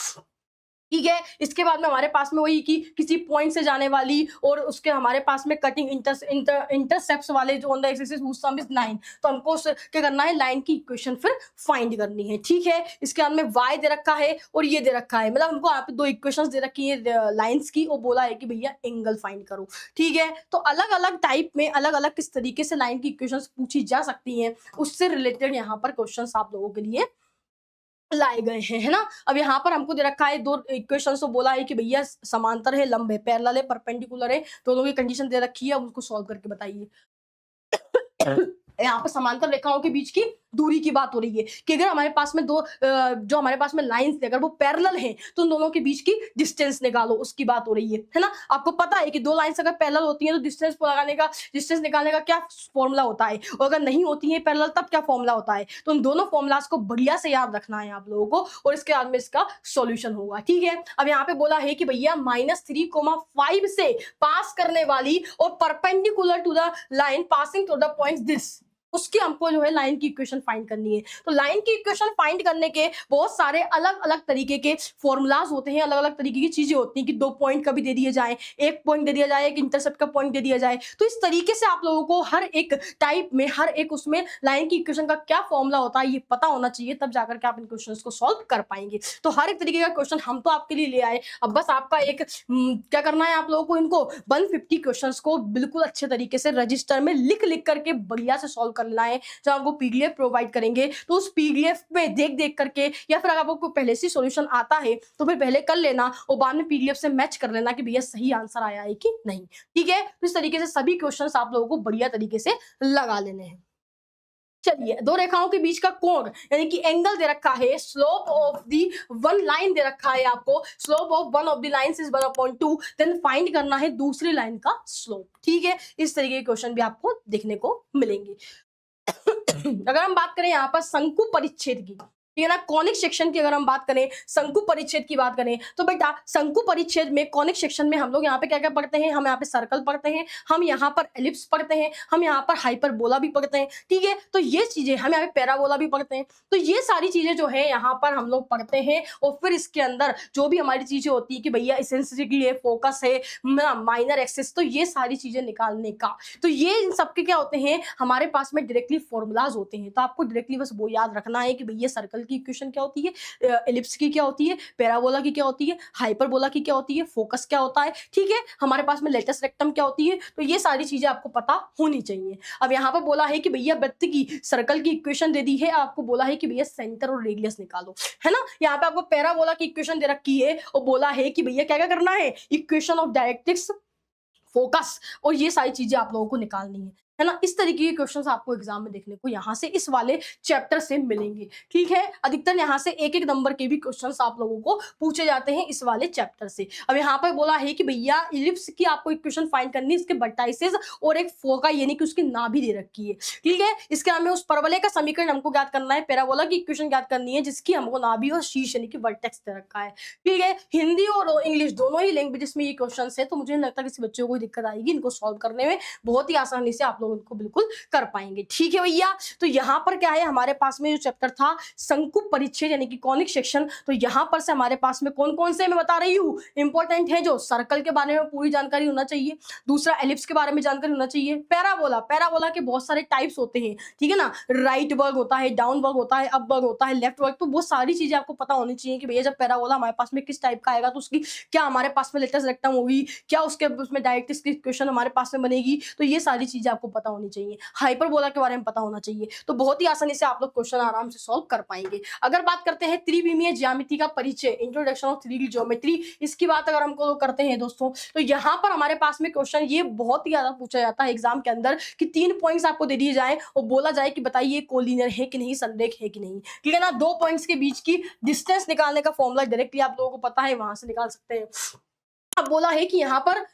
ठीक है, इसके बाद में हमारे पास में वही कि किसी पॉइंट से जाने वाली और उसके हमारे पास में कटिंग इंटरसेप्ट्स वाले जो on the axis whose sum is 9, तो हमको क्या करना है, लाइन की इक्वेशन फिर फाइंड करनी है। ठीक है, इसके बाद में y दे रखा है और ये दे रखा है, मतलब हमको यहाँ पे 2 इक्वेशंस दे रखी है लाइंस की, और बोला है कि भैया एंगल फाइंड करो। ठीक है, तो अलग अलग टाइप में अलग अलग किस तरीके से लाइन की इक्वेशंस पूछी जा सकती हैं, उससे रिलेटेड यहाँ पर क्वेश्चंस आप लोगों के लिए लाए गए हैं, है ना। अब यहाँ पर हमको दे रखा है 2 इक्वेशंस, तो बोला है कि भैया समांतर है, लंब है, पैरेलल है, परपेंडिकुलर है, दोनों की कंडीशन दे रखी है, अब उसको सॉल्व करके बताइए। यहाँ पर समांतर रेखाओं के बीच की दूरी की बात हो रही है कि अगर हमारे पास में जो हमारे पास में लाइंस अगर वो पैरेलल हैं, तो उन दोनों के बीच की डिस्टेंस निकालो, उसकी बात हो रही है ना। आपको पता है कि 2 लाइंस अगर पैरेलल होती हैं तो डिस्टेंस निकालने का क्या फॉर्मूला होता है, और अगर नहीं होती है पैरेलल तब क्या फॉर्मूला होता है। तो उन दोनों फॉर्मूलाज को बढ़िया से याद रखना है आप लोगों को, और इसके बाद में इसका सॉल्यूशन होगा। ठीक है, अब यहाँ पे बोला है कि भैया -3,5 से पास करने वाली और perpendicular to the line passing through the points this, उसकी हमको जो है लाइन की इक्वेशन फाइंड करनी है। तो लाइन की इक्वेशन फाइंड करने के बहुत सारे अलग अलग तरीके के फॉर्मूलाज होते हैं, अलग अलग तरीके की चीजें होती हैं कि 2 पॉइंट कभी दे दिए जाए, 1 पॉइंट दे दिया जाए, एक इंटरसेप्ट का पॉइंट दे दिया जाए। तो इस तरीके से आप लोगों को हर एक टाइप में हर एक उसमें लाइन की इक्वेशन का क्या फॉर्मूला होता है ये पता होना चाहिए, तब जाकर के आप इन क्वेश्चन को सॉल्व कर पाएंगे। तो हर एक तरीके का क्वेश्चन हम तो आपके लिए ले आए, अब बस आपका एक क्या करना है, आप लोगों को इनको 150 क्वेश्चन को बिल्कुल अच्छे तरीके से रजिस्टर में लिख करके बढ़िया से सॉल्व करना है। जब आपको पीडीएफ प्रोवाइड करेंगे तो उस पीडीएफ में देख करके, या फिर अगर आपको पहले से सॉल्यूशन आता है तो फिर पहले कर लेना और बाद में पीडीएफ से मैच कर लेना कि भैया सही आंसर आया है कि नहीं। ठीक है, तो इस तरीके से सभी क्वेश्चंस आप लोगों को बढ़िया तरीके से लगा लेने हैं। चलिए, 2 रेखाओं के बीच का कोण यानी कि एंगल दे रखा है, slope of the one line दे रखा है आपको, slope of one of the lines is 1/2, then find करना है दूसरी लाइन का स्लोप। ठीक है, इस तरीके के क्वेश्चन भी आपको देखने को मिलेंगे। अगर हम बात करें यहाँ पर शंकु परिच्छेद की, ठीक है ना, कॉनिक सेक्शन की अगर हम बात करें, शंकु परिच्छेद की बात करें, तो बेटा शंकु परिच्छेद में कॉनिक सेक्शन में हम लोग यहाँ पे क्या क्या पढ़ते हैं, हम यहाँ पे सर्कल पढ़ते हैं, हम यहाँ पर एलिप्स पढ़ते हैं, हम यहाँ पर हाइपरबोला भी पढ़ते हैं। ठीक है, तो ये चीजें हम यहाँ पे पैराबोला भी पढ़ते हैं। तो ये सारी चीजें जो है यहाँ पर हम लोग पढ़ते हैं, और फिर इसके अंदर जो भी हमारी चीजें होती है कि भैया एसेंसिटी है, फोकस है, माइनर एक्सिस, तो ये सारी चीजें निकालने का, तो ये इन सबके क्या होते हैं, हमारे पास में डायरेक्टली फॉर्मूलाज होते हैं। तो आपको डायरेक्टली बस वो याद रखना है कि भैया सर्कल की इक्वेशन क्या होती है, एलिप्स की क्या होती है, पैराबोला की क्या होती है, हाइपरबोला की क्या होती है, फोकस क्या होता है। ठीक है, हमारे पास में लेटस रेक्टम क्या होती है, तो ये सारी चीजें आपको पता होनी चाहिए। अब यहाँ पर बोला है कि भैया वृत्त की सर्कल की इक्वेशन दे दी है, आपको बोला है कि भैया सेंटर और रेडियस निकालो, है ना। यहाँ पे आपको पैराबोला की इक्वेशन दे रखी है और बोला है कि भैया क्या क्या करना है, इक्वेशन ऑफ डायरेक्ट्रिक्स, फोकस, और ये सारी चीजें आप लोगों को निकालनी है। है ना। इस तरीके के क्वेश्चंस आपको एग्जाम में देखने को यहाँ से इस वाले चैप्टर से मिलेंगे, ठीक है। अधिकतर यहाँ से एक एक नंबर के भी क्वेश्चंस आप लोगों को पूछे जाते हैं इस वाले चैप्टर से। अब यहाँ पर बोला है कि भैया इलिप्स की आपको इक्वेशन फाइंड करनी है, इसके वर्टाइसेस और एक फोका यानी कि उसकी नाभि दे रखी है, ठीक है। इसके हमें उस परवलय का समीकरण हमको ज्ञात करना है, पैराबोला की इक्वेशन ज्ञात करनी है जिसकी हमको नाभि और शीर्ष यानी कि वर्टेक्स दे रखा है, ठीक है। हिंदी और इंग्लिश दोनों ही लैंग्वेजेस में ये क्वेश्चन है, तो मुझे नहीं लगता किसी बच्चों को कोई दिक्कत आएगी इनको सॉल्व करने में, बहुत ही आसानी से आप लोग इनको बिल्कुल कर पाएंगे, ठीक है भैया। तो यहाँ पर क्या है हमारे पास में जो चैप्टर था शंकु परिच्छेद यानी कि कॉनिक सेक्शन, तो यहाँ पर से हमारे पास में कौन कौन से मैं बता रही हूँ इंपॉर्टेंट है, जो सर्कल के बारे में पूरी जानकारी होना चाहिए, दूसरा एलिप्स के बारे में जानकारी होना चाहिए, पैराबोला, पैराबोला के बहुत सारे टाइप्स होते हैं, ठीक है ना, राइट वर्ग होता है, डाउन वर्ग होता है, अप वर्ग होता है, लेफ्ट वर्ग, तो वो सारी चीजें आपको पता होनी चाहिए कि भैया जब पैराबोला हमारे पास में किस टाइप का आएगा तो उसकी क्या हमारे पास में लेटेस्ट रेक्टम होगी, क्या उसके उसमें डायरेक्ट्रिक्स की इक्वेशन हमारे पास में बनेगी, तो ये सारी चीजें आपको पता होनी चाहिए। हाइपरबोला के बारे में पता होना चाहिए, तो बहुत ही आसानी से आप लोग क्वेश्चन आराम से सॉल्व कर पाएंगे। अगर बात करते हैं त्रिविमीय ज्यामिति का परिचय, इंट्रोडक्शन ऑफ 3D ज्योमेट्री, इसकी बात अगर हमको करते हैं दोस्तों, तो यहाँ पर हमारे पास में क्वेश्चन ये बहुत ही ज्यादा पूछा जाता है एग्जाम के अंदर कि 3 पॉइंट्स आपको दे दिए जाए और बोला जाए कि बताइए कोलिनियर है कि नहीं, संरेख है कि नहीं, ठीक है ना। 2 पॉइंट्स के बीच की डिस्टेंस निकालने का फॉर्मूला डायरेक्टली आप लोगों को पता है, वहां से निकाल सकते हैं। अब बोला है कि यहाँ पर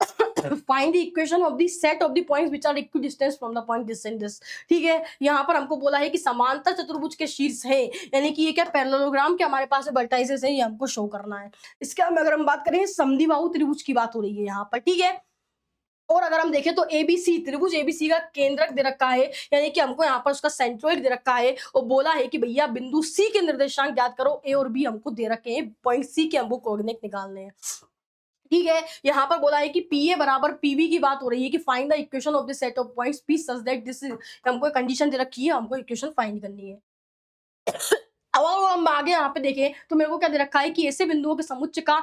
find the equation of the set of the points which are equidistant from the point this and this, ठीक है। यहाँ पर हमको बोला है कि समांतर चतुर्भुज के शीर्ष है, यानी कि ये क्या पैरेललोग्राम के हमारे पास वर्टाइसेस है, ये हमको शो करना है। इसके अगर हम बात करें समद्विबाहु त्रिभुज की बात हो रही है यहाँ पर, ठीक है। और अगर हम देखें तो एबीसी त्रिभुज एबीसी का केंद्रक दे रखा है, यानी कि हमको यहाँ पर उसका सेंट्रोइड दे रखा है और बोला है कि भैया बिंदु सी के निर्देशांक ज्ञात करो, ए और बी हमको दे रखे हैं, पॉइंट सी के हमको कोऑर्डिनेट निकालने हैं, ठीक है। यहाँ पर बोला है कि PA बराबर PB की बात हो रही है कि find the equation of the set of points P such that this, हमको कंडीशन दे रखी है, हमको इक्वेशन फाइंड करनी है। अब हम आगे यहाँ पे देखें तो मेरे को क्या दे रखा है कि ऐसे बिंदुओं के समुच्चय का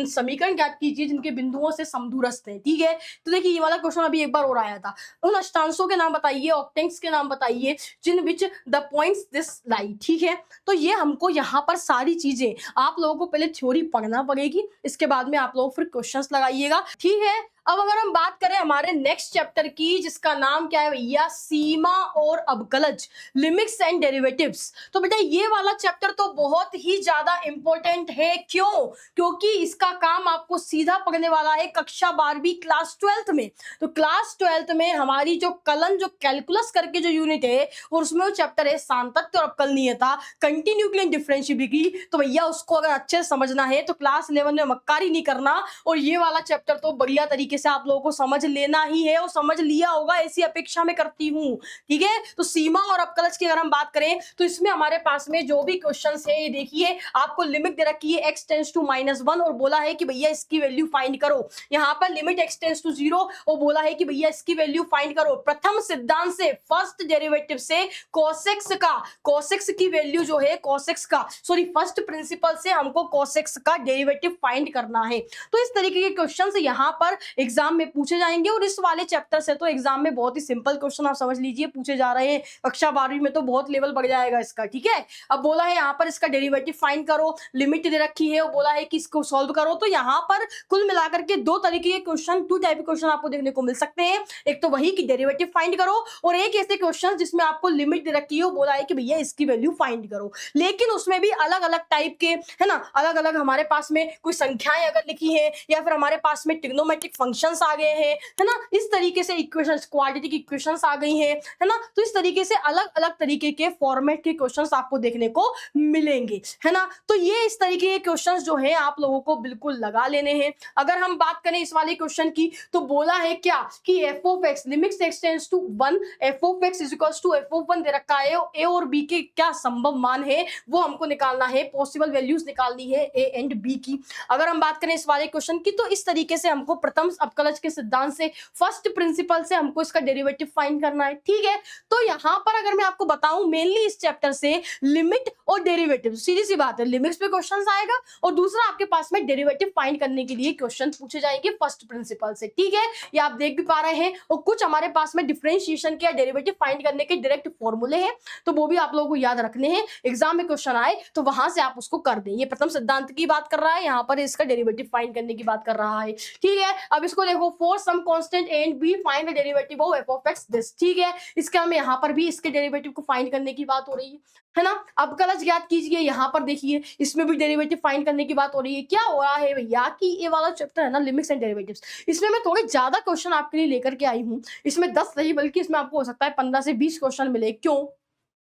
समीकरण ज्ञात कीजिए जिनके बिंदुओं से समदूरस्थ है, ठीक है। तो देखिए ये वाला क्वेश्चन अभी एक बार और आया था, उन अष्टांशों के नाम बताइए, ऑक्टेंट्स के नाम बताइए जिन which the points this lie, ठीक है। तो ये हमको यहाँ पर सारी चीजें आप लोगों को पहले थ्योरी पढ़ना पड़ेगी, इसके बाद में आप लोग फिर क्वेश्चंस लगाइएगा, ठीक है। अब अगर हम बात करें हमारे नेक्स्ट चैप्टर की जिसका नाम क्या है भैया, सीमा और अवकलज, लिमिट्स एंड डेरिवेटिव्स, तो बेटा ये वाला चैप्टर तो बहुत ही ज्यादा इंपॉर्टेंट है। क्यों? क्योंकि इसका काम आपको सीधा पढ़ने वाला है कक्षा 12वीं क्लास 12th में। तो क्लास 12th में हमारी जो कलन जो कैलकुलस करके जो यूनिट है और उसमें वो चैप्टर है सातत्य और अवकलनीयता, कंटिन्यूटी एंड डिफरेंशिएबिलिटी, तो भैया उसको अगर अच्छे से समझना है तो क्लास 11 में मक्कारी नहीं करना, और ये वाला चैप्टर तो बढ़िया तरीके से आप लोगों को समझ लेना ही है और समझ लिया होगा ऐसी अपेक्षा में करती हूं, ठीक है। तो सीमा और अवकलज की अगर हम बात करें तो इसमें हमारे पास में जो भी क्वेश्चंस है ये देखिए आपको लिमिट दे रखी है x टेंड्स टू -1 और बोला है कि भैया इसकी वैल्यू फाइंड करो। यहाँ पर लिमिट x टेंड्स टू 0 और बोला है कि भैया इसकी वैल्यू फाइंड करो। प्रथम सिद्धांत से फर्स्ट डेरिवेटिव से कोसेक्स की वैल्यू जो है फर्स्ट प्रिंसिपल से हमको कोसेक्स का डेरिवेटिव फाइंड करना है। तो इस तरीके के क्वेश्चंस यहाँ पर एग्जाम में पूछे जाएंगे और इस वाले चैप्टर से तो एग्जाम में बहुत ही सिंपल क्वेश्चन आप समझ लीजिए पूछे जा रहे हैं। कक्षा 12वीं में तो बहुत लेवल बढ़ जाएगा इसका, ठीक है। अब बोला है यहाँ पर इसका डेरिवेटिव फाइंड करो, लिमिट दे रखी है और बोला है कि इसको सॉल्व करो। तो यहाँ पर कुल मिलाकर के 2 तरीके के क्वेश्चन, 2 टाइप के क्वेश्चन आपको देखने को मिल सकते हैं। एक तो वही कि डेरिवेटिव फाइंड करो और एक ऐसे क्वेश्चन जिसमें आपको लिमिट दे रखी है, बोला है कि भैया इसकी वैल्यू फाइंड करो। लेकिन उसमें भी अलग अलग टाइप के, है ना, अलग अलग हमारे पास में कोई संख्याएं अगर लिखी है या फिर हमारे पास में ट्रिग्नोमेट्रिक फंक्शंस आ गए हैं, है ना, इस तरीके से इक्वेशंस, क्वाड्रेटिक इक्वेशंस आ गई हैं, है ना। तो इस तरीके से अलग अलग तरीके के फॉर्मेट के क्वेश्चंस आपको देखने को मिलेंगे, है ना। तो ये इस तरीके के क्वेश्चंस जो है आप लोगों को बिल्कुल लगा लेने हैं। अगर हम बात करें इस वाले क्वेश्चन की तो बोला है क्या कि f of x limits x tends to 1 f of x is equals to f of 1 दे रखा है, a और b के क्या संभव मान है वो हमको निकालना है, पॉसिबल वैल्यूज निकालनी है a एंड b की। अगर हम बात करें इस वाले क्वेश्चन की तो इस तरीके से हमको प्रथम अवकलज के सिद्धांत से फर्स्ट प्रिंसिपल से हमको इसका डेरिवेटिव फाइंड करना है, ठीक है। तो यहाँ पर अगर मैं आपको बताऊं मेनली इस चैप्टर से लिमिट और डेरिवेटिव, सीधी सी बात है, लिमिट्स पे क्वेश्चन आएगा और दूसरा आपके पास में डेरिवेटिव फाइंड करने के लिए क्वेश्चन पूछे जाएंगे फर्स्ट प्रिंसिपल से, ठीक है। ये आप देख भी पा रहे हैं। और कुछ हमारे पास में डिफरेंशिएशन के या डेरिवेटिव फाइंड करने के डायरेक्ट फॉर्मूले हैं, तो वो भी आप लोगों को याद रखने हैं। एग्जाम में क्वेश्चन आए तो वहां से आप उसको कर दें। ये प्रथम सिद्धांत की बात कर रहा है, यहाँ पर इसका डेरिवेटिव फाइंड करने की बात कर रहा है, ठीक है। अब इसको देखो, for some constant A and B find the derivative of f of x this, ठीक है। इसका हमें यहाँ पर भी इसके डेरिवेटिव को फाइंड करने की बात हो रही है ना। अब कलश ज्ञात कीजिए, यहाँ पर देखिए इसमें भी डेरिवेटिव फाइंड करने की बात हो रही है। क्या हो रहा है भैया कि ये वाला चैप्टर है ना लिमिट्स एंड डेरिवेटिव्स, इसमें मैं थोड़े ज्यादा क्वेश्चन आपके लिए लेकर के आई हूँ। इसमें 10 नहीं बल्कि इसमें आपको हो सकता है 15 से 20 क्वेश्चन मिले। क्यों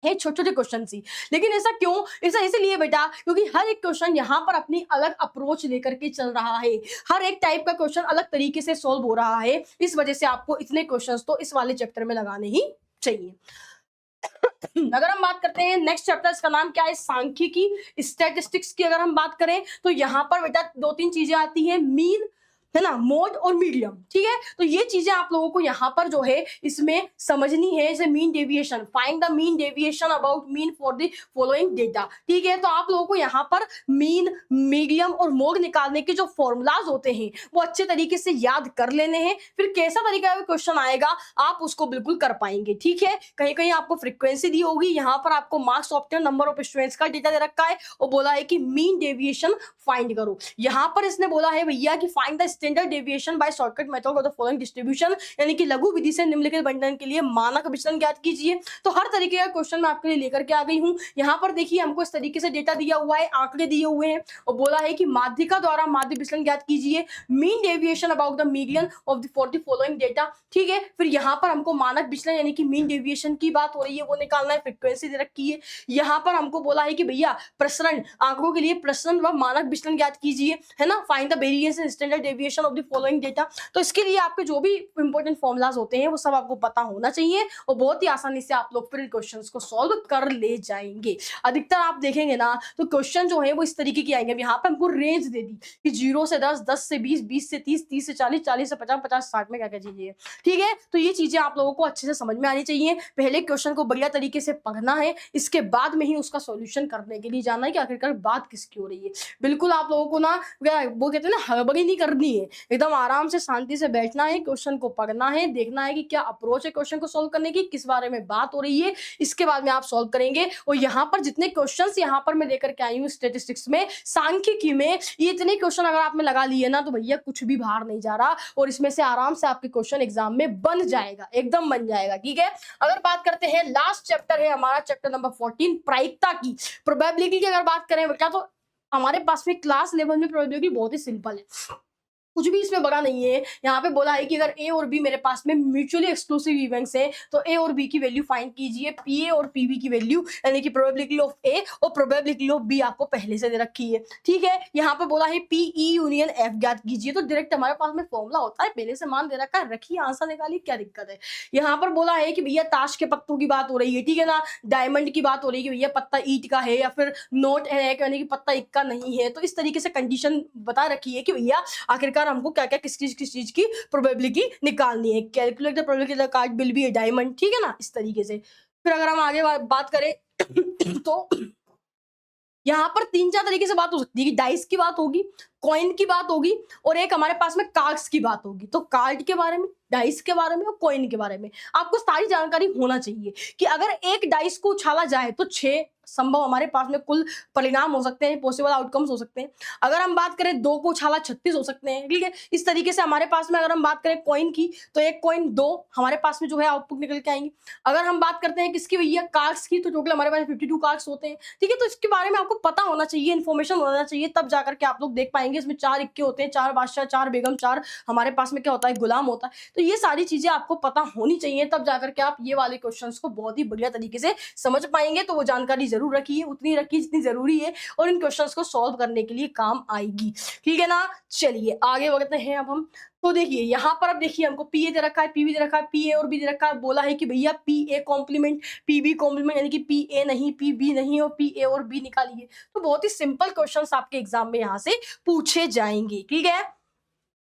है? छोटे छोटे क्वेश्चन सी, लेकिन ऐसा क्यों? ऐसा इसलिए बेटा क्योंकि हर एक क्वेश्चन यहाँ पर अपनी अलग अप्रोच लेकर के चल रहा है। हर एक टाइप का क्वेश्चन अलग तरीके से सॉल्व हो रहा है। इस वजह से आपको इतने क्वेश्चंस तो इस वाले चैप्टर में लगाने ही चाहिए। अगर हम बात करते हैं नेक्स्ट चैप्टर, इसका नाम क्या है? सांख्यिकी, स्टैटिस्टिक्स की अगर हम बात करें तो यहाँ पर बेटा 2-3 चीजें आती हैं, मीन है ना, मोड और मीडियम, ठीक है। तो ये चीजें आप लोगों को यहाँ पर जो है इसमें समझनी है। जैसे mean deviation, find the mean deviation about mean for the following data, ठीक है। तो आप लोगों को यहाँ पर मीन, मीडियम और मोड निकालने के जो फॉर्मूलाज होते हैं वो अच्छे तरीके से याद कर लेने हैं। फिर कैसा तरीका का क्वेश्चन आएगा आप उसको बिल्कुल कर पाएंगे, ठीक है। कहीं कहीं आपको फ्रीक्वेंसी दी होगी, यहाँ पर आपको marks of number of students का डेटा दे रखा है और बोला है कि मीन डेविएशन फाइंड करो। यहाँ पर इसने बोला है भैया कि find the standard deviation by shortcut method of the following distribution, यानी कि लघु विधि से निम्नलिखित बंटन के लिए मानक विचलन ज्ञात कीजिए। तो हर तरीके का क्वेश्चन मैं आपके लिए लेकर के आ गई हूं। यहाँ पर देखिए हमको इस तरीके से डेटा दिया हुआ है, आंकड़े दिए हुए हैं और बोला है कि माध्यिका द्वारा माध्य विचलन ज्ञात कीजिए, mean deviation about the median of the for the following data, ठीक है। फिर यहाँ पर हमको मानक विचलन यानी कि मीन डेविएशन की बात हो रही है वो निकालना है, फ्रीक्वेंसी दे रखी है। यहाँ पर हमको बोला है कि भैया प्रसरण, आंकड़ों के लिए प्रसरण व मानक विचलन ज्ञात कीजिए, है ना। Find the variance in standard deviation of the following data. तो इसके लिए आपके जो भी इंपॉर्टेंट फॉर्मूलाज होते हैं वो सब आपको पता होना चाहिए और बहुत ही आसानी से आप लोग फिर क्वेश्चंस को सॉल्व कर ले जाएंगे। अधिकतर आप देखेंगे ना तो क्वेश्चन जो है वो इस तरीके की आएंगे। यहाँ पे हमको रेंज दे दी कि 0 से 10, 10 से 20, 20 से 30, 30 से 40, 40 से 50, 50 से 60 में क्या क्या चीजें है, ठीक है। तो ये चीजें आप लोगों को अच्छे से समझ में आनी चाहिए। पहले क्वेश्चन को बढ़िया तरीके से पढ़ना है, इसके बाद में ही उसका सॉल्यूशन करने के लिए जाना है कि आखिरकार बात किसकी हो रही है। बिल्कुल आप लोगों को ना वो कहते हैं ना हड़बड़ी नहीं करनी है, एकदम आराम से शांति से बैठना है, क्वेश्चन को पढ़ना है, देखना है कि क्या अप्रोच है क्वेश्चन को सॉल्व करने की, किस बारे में बात हो रही है, इसके बाद में आप सॉल्व करेंगे। और यहाँ पर जितने क्वेश्चंस यहाँ पर मैं लेकर के आई हूँ स्टैटिस्टिक्स में, सांख्यिकी में, ये इतने क्वेश्चन अगर आपने लगा लिए ना तो भैया कुछ भी बाहर नहीं जा रहा और इसमें से आराम से आपके क्वेश्चन एग्जाम में बन जाएगा, एकदम बन जाएगा, ठीक है। अगर बात करते हैं लास्ट चैप्टर है हमारा चैप्टर नंबर 14 प्रायिकता की, प्रोबेबिलिटी की अगर बात करें बेटा तो हमारे पास में क्लास लेवल में प्रोबेबिलिटी बहुत ही सिंपल है, कुछ भी इसमें बड़ा नहीं है। यहाँ पे बोला है कि अगर ए और बी मेरे पास में म्यूचुअली एक्सक्लूसिव इवेंट्स है तो ए और बी की वैल्यू फाइंड कीजिए, पी ए और पी बी की वैल्यू यानी कि प्रोबेबिलिटी ऑफ ए और प्रोबेबिलिटी ऑफ बी आपको पहले से दे रखी है, ठीक है। यहाँ पे बोला है पी ई यूनियन एफ ज्ञात कीजिए, तो डायरेक्ट हमारे पास में फॉर्मूला होता है, पहले से मान दे रखा है, रखिए आंसर निकालिए, क्या दिक्कत है। यहाँ पर बोला है कि भैया ताश के पत्तों की बात हो रही है, ठीक है ना, डायमंड की बात हो रही है कि भैया पत्ता ईट का है या फिर नोट है यानी कि पत्ता इक्का नहीं है। तो इस तरीके से कंडीशन बता रखी है कि भैया आखिरकार हमको क्या क्या किस चीज की प्रोबेबिलिटी निकालनी है। Calculate the probability that card will be A diamond, ठीक है ना, इस तरीके से। फिर अगर हम आगे बात करें तो यहाँ पर 3-4 तरीके से बात हो सकती है कि डाइस की बात होगी, कॉइन की बात होगी और एक हमारे पास में कार्ड्स की बात होगी। तो कार्ड के बारे में, डाइस के बारे में और कॉइन के बारे में आपको सारी जानकारी होना चाहिए कि अगर एक डाइस को उछाला जाए तो 6 संभव हमारे पास में कुल परिणाम हो सकते हैं, पॉसिबल आउटकम्स हो सकते हैं। अगर हम बात करें 2 को उछाला 36 हो सकते हैं, ठीक है। इस तरीके से हमारे पास में अगर हम बात करें कॉइन की तो एक कॉइन 2 हमारे पास में जो है आउटपुट निकल के आएंगे। अगर हम बात करते हैं किसकी भैया कार्ड्स की तो टोटल हमारे पास 52 कार्ड्स होते हैं, ठीक है। तो इसके बारे में आपको पता होना चाहिए, इन्फॉर्मेशन होना चाहिए, तब जाकर के आप लोग देख पाएंगे। इसमें 4 इक्के होते हैं, 4 बादशाह, 4 बेगम, 4 हमारे पास में क्या होता है गुलाम होता है। तो ये सारी चीजें आपको पता होनी चाहिए, तब जाकर के आप ये वाले क्वेश्चंस को बहुत ही बढ़िया तरीके से समझ पाएंगे। तो वो जानकारी जरूर रखिए, उतनी रखिए जितनी जरूरी है और इन क्वेश्चंस को सॉल्व करने के लिए काम आएगी, ठीक है ना। चलिए आगे बढ़ते हैं अब हम। तो देखिए यहाँ पर अब देखिए हमको पी ए दे रखा है, पी बी दे रखा है, पी ए और बी दे रखा है। बोला है कि भैया P A complement P B complement यानी कि पी ए नहीं पी बी नहीं और पी ए और बी निकालिए। तो बहुत ही सिंपल क्वेश्चंस आपके एग्जाम में यहाँ से पूछे जाएंगे, ठीक है।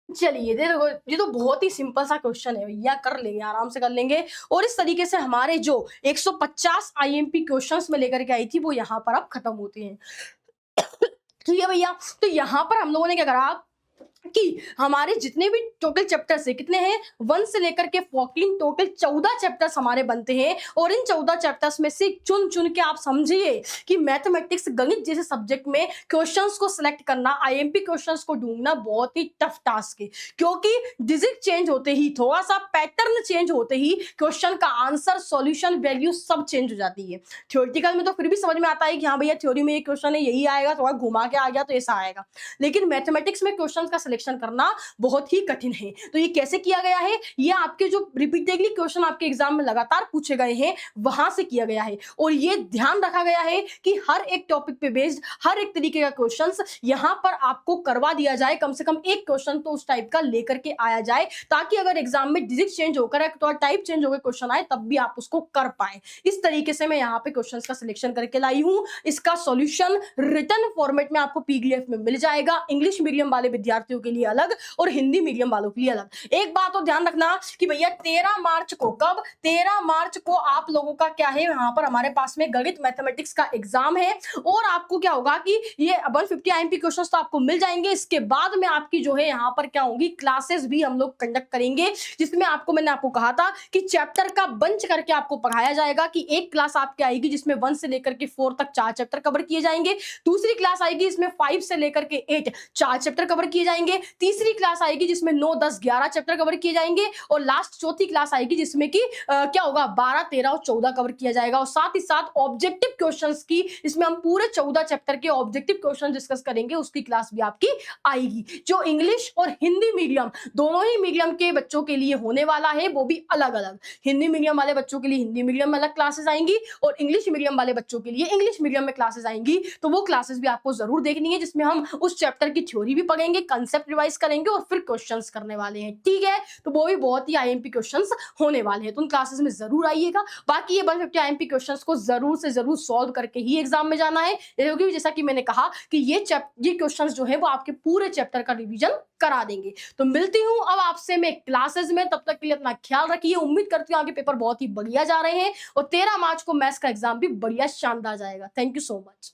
चलिए देखो ये तो बहुत ही सिंपल सा क्वेश्चन है भैया, कर लेंगे, आराम से कर लेंगे। और इस तरीके से हमारे जो 150 आईएमपी क्वेश्चंस में लेकर के आई थी वो यहाँ पर अब खत्म होते हैं, ठीक है भैया। तो यहाँ पर हम लोगों ने क्या करा, कि हमारे जितने भी टोटल चैप्टर्स है कितने हैं, 1 से लेकर के 14, टोटल 14 चैप्टर्स हमारे बनते हैं। और इन 14 चैप्टर्स में से चुन चुन के आप समझिए कि मैथमेटिक्स गणित जैसे सब्जेक्ट में क्वेश्चंस को सिलेक्ट करना, आईएमपी क्वेश्चंस को ढूंढना बहुत ही टफ टास्क है, क्योंकि डिजिट चेंज होते ही, थोड़ा सा पैटर्न चेंज होते ही क्वेश्चन का आंसर, सॉल्यूशन, वैल्यू सब चेंज हो जाती है। थ्योरेटिकल में तो फिर भी समझ में आता है कि हाँ भैया थ्योरी में ये क्वेश्चन है, यही आएगा, थोड़ा घुमा के आ गया तो ऐसा आएगा, लेकिन मैथमेटिक्स में क्वेश्चंस का सिलेक्शन करना बहुत ही कठिन है। तो ये कैसे किया गया है, ये आपके जो रिपीटेडली क्वेश्चन आपके एग्जाम में लगातार पूछे गए हैं वहां से किया गया है। और ये ध्यान रखा गया है कि हर एक टॉपिक पे बेस्ड हर एक तरीके का क्वेश्चंस यहां पर आपको करवा दिया जाए, कम से कम एक क्वेश्चन तो उस टाइप का लेकर के आया जाए, ताकि अगर एग्जाम में डिजिट चेंज होकर तो टाइप चेंज होकर क्वेश्चन आए तब भी आप उसको कर पाए। इस तरीके से मैं यहाँ पे क्वेश्चंस का सिलेक्शन करके लाई हूं। इसका सॉल्यूशन रिटन फॉर्मेट में आपको पीडीएफ में मिल जाएगा, इंग्लिश मीडियम वाले विद्यार्थियों के लिए अलग और हिंदी मीडियम वालों के लिए अलग। एक बात और ध्यान रखना कि भैया 13 मार्च को, कब 13 मार्च को आप लोगों का क्या है, यहाँ पर हमारे पास में गणित मैथमेटिक्स का एग्जाम है। और आपको क्या होगा कि ये 150 आईएमपी क्वेश्चंस तो आपको मिल जाएंगे। इसके बाद में आपकी जो है यहाँ पर क्या होगी, क्लासेस भी हम लोग कंडक्ट करेंगे, जिसमें आपको, मैंने आपको कहा था कि चैप्टर का बंच करके आपको पढ़ाया जाएगा कि एक क्लास आपकी आएगी जिसमें 1 से लेकर के 4 तक 4 चैप्टर कवर किए जाएंगे, दूसरी क्लास आएगी इसमें 5 से लेकर के 8 4 चैप्टर कवर किए जाएंगे, तीसरी क्लास आएगी जिसमें 9, 10, 11 चैप्टर कवर किए जाएंगे, और लास्ट चौथी क्लास आएगी जिसमें कि क्या होगा 12, 13 और 14 कवर किया जाएगा। और साथ ही साथ ऑब्जेक्टिव क्वेश्चंस की, इसमें हम पूरे 14 चैप्टर के ऑब्जेक्टिव क्वेश्चन डिस्कस करेंगे, उसकी क्लास भी आपकी आएगी, जो इंग्लिश और हिंदी मीडियम दोनों ही मीडियम के बच्चों के लिए होने वाला है, वो भी अलग अलग। हिंदी मीडियम वाले बच्चों के लिए हिंदी मीडियम में अलग क्लासेस आएंगी और इंग्लिश मीडियम वाले बच्चों के लिए इंग्लिश मीडियम में क्लासेस आएंगी। तो वो क्लासेस भी आपको जरूर देखनी है, जिसमें हम उस चैप्टर की थ्योरी भी पढ़ेंगे, कंसेप्ट रिवाइज करेंगे और फिर क्वेश्चंस करने वाले हैं, ठीक है। तो वो भी बहुत ही आईएमपी क्वेश्चंस होने वाले हैं, तो उन क्लासेस में जरूर आइएगा। बाकी ये 150 आईएमपी क्वेश्चंस को जरूर से जरूर सॉल्व करके ही एग्जाम में जाना है, क्योंकि जैसा कि मैंने कहा कि ये क्वेश्चंस जो है वो आपके पूरे चैप्टर का रिवीजन करा देंगे। तो मिलती हूं अब आपसे मैं क्लासेस में, तब तक के लिए अपना ख्याल रखिए। उम्मीद करती हूं आगे पेपर बहुत ही बढ़िया जा रहे हैं और 13 मार्च को मैथ्स का एग्जाम भी बढ़िया शानदार जाएगा। Thank you so much.